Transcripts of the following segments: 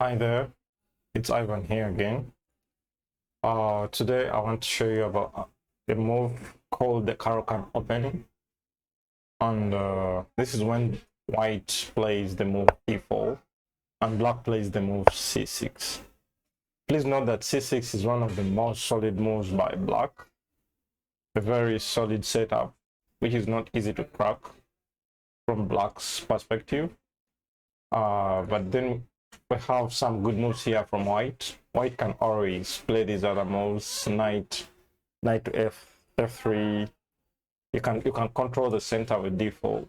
Hi there, it's Ivan here again. Today I want to show you about a move called the Caro-Kann opening. And this is when white plays the move e4 and black plays the move c6. Please note that c6 is one of the most solid moves by black. A very solid setup, which is not easy to crack from black's perspective. But then we have some good moves here from white. White can always play these other moves, knight to f3. You can control the center with d4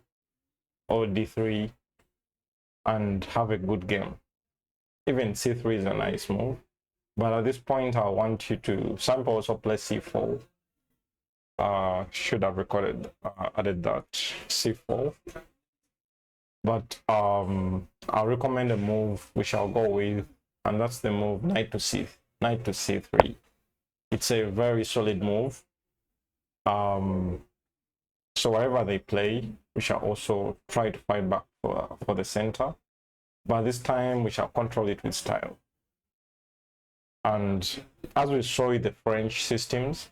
or d3 and have a good game. Even c3 is a nice move, but at this point I want you to, some people also play c4. Should have added that c4. But I'll recommend a move which I'll go with, and that's the move knight to c3. It's a very solid move. So wherever they play, we shall also try to fight back for the center, but this time we shall control it with style. And as we saw in the French systems,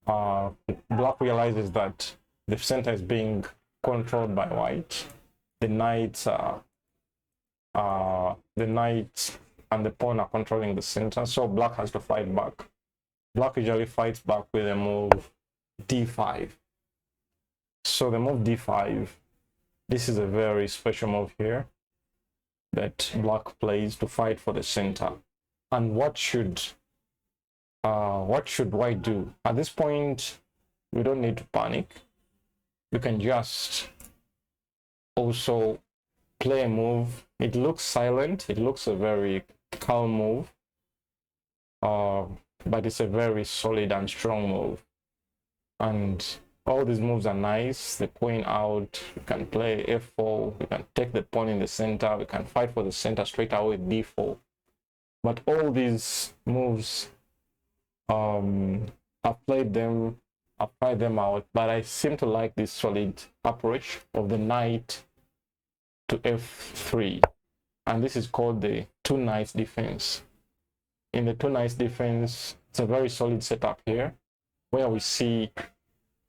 black realizes that the center is being controlled by white. The knight and the pawn are controlling the center, so black has to fight back. Black usually fights back with a move d5. So the move d5, this is a very special move here that black plays to fight for the center. And what should white do? At this point, we don't need to panic. We can just also play a move. It looks silent, it looks a very calm move, but it's a very solid and strong move. And all these moves are nice. The queen out, we can play f4, we can take the pawn in the center, we can fight for the center straight away with d4. But all these moves, I've tried them out, but I seem to like this solid approach of the knight to f3, and this is called the two knights defense. In the two knights defense, it's a very solid setup here, where we see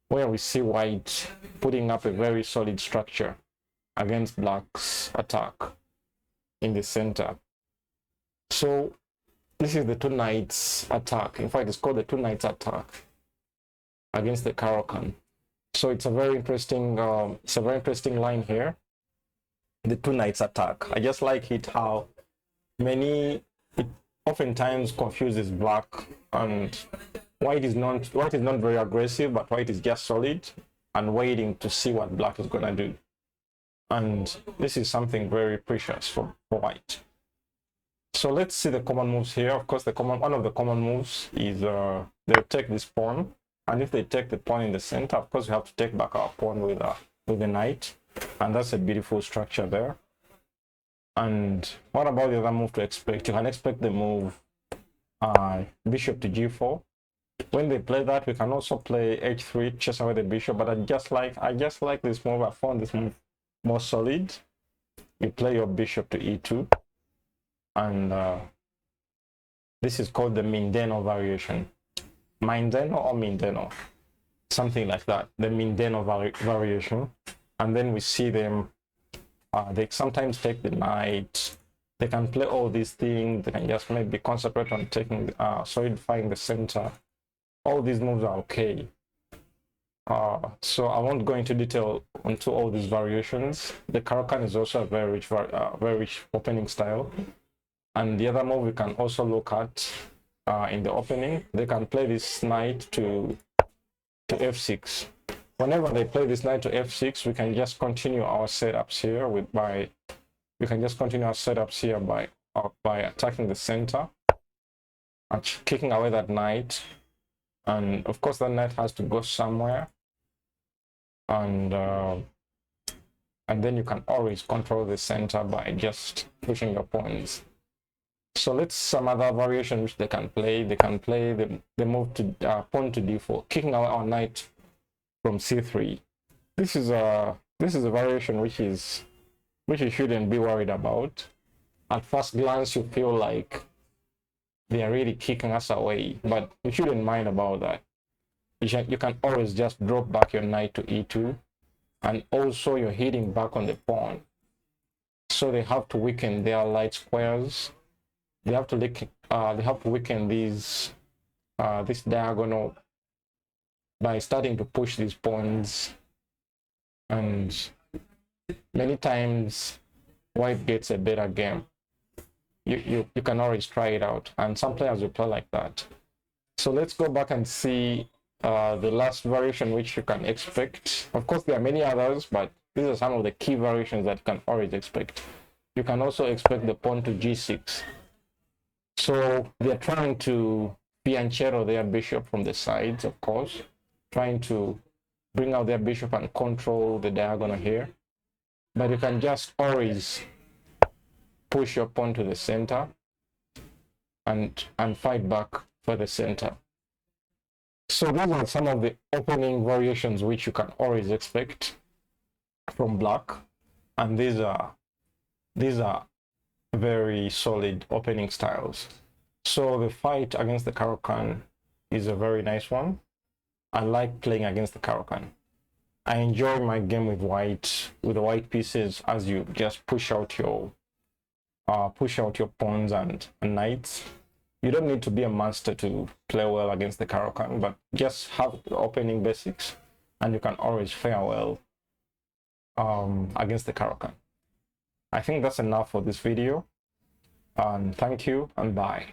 white putting up a very solid structure against black's attack in the center. So this is the two knights attack. In fact, it's called the two knights attack against the Caro-Kann. So it's a very interesting line here, the two knights attack. I just like it how it oftentimes confuses black, and white is not very aggressive, but white is just solid and waiting to see what black is gonna do. And this is something very precious for white. So let's see the common moves here. Of course, one of the common moves is they'll take this pawn, and if they take the pawn in the center, of course we have to take back our pawn with the knight, and that's a beautiful structure there. And what about the other move to expect? You can expect the move bishop to g4. When they play that, we can also play h3, chase away the bishop. But I just like this move. I found this move more solid. You play your bishop to e2, and this is called the Mindeno variation. Mindeno or Mindeno, something like that. The Mindeno variation. And then we see them. They sometimes take the knight. They can play all these things. They can just maybe concentrate on solidifying the center. All these moves are okay. So I won't go into detail into all these variations. The Caro-Kann is also a very rich opening style. And the other move we can also look at in the opening, they can play this knight to f6. Whenever they play this knight to f6, we can just continue our setups here by attacking the center and kicking away that knight. And of course, that knight has to go somewhere, and then you can always control the center by just pushing your pawns. So let's some other variation which they can play. They can play the move to pawn to d4, kicking away our knight from c3. This is a variation which you shouldn't be worried about. at first glance you feel like they are really kicking us away, but you shouldn't mind about that. You can always just drop back your knight to e2, and also you're hitting back on the pawn. So they have to weaken their light squares. They have to weaken these this diagonal by starting to push these pawns, and many times white gets a better game. You can always try it out, and some players will play like that. So let's go back and see the last variation which you can expect. Of course, there are many others, but these are some of the key variations that you can always expect. You can also expect the pawn to g6. So they're trying to fianchetto their bishop from the sides, of course, trying to bring out their bishop and control the diagonal here. But you can just always push your pawn to the center and fight back for the center. So those are some of the opening variations which you can always expect from black, and these are very solid opening styles. So the fight against the Caro-Kann is a very nice one. I like playing against the Caro-Kann. I enjoy my game with the white pieces, as you just push out your pawns and knights. You don't need to be a master to play well against the Caro-Kann, but just have the opening basics and you can always fare well against the Caro-Kann. I think that's enough for this video, and thank you and bye.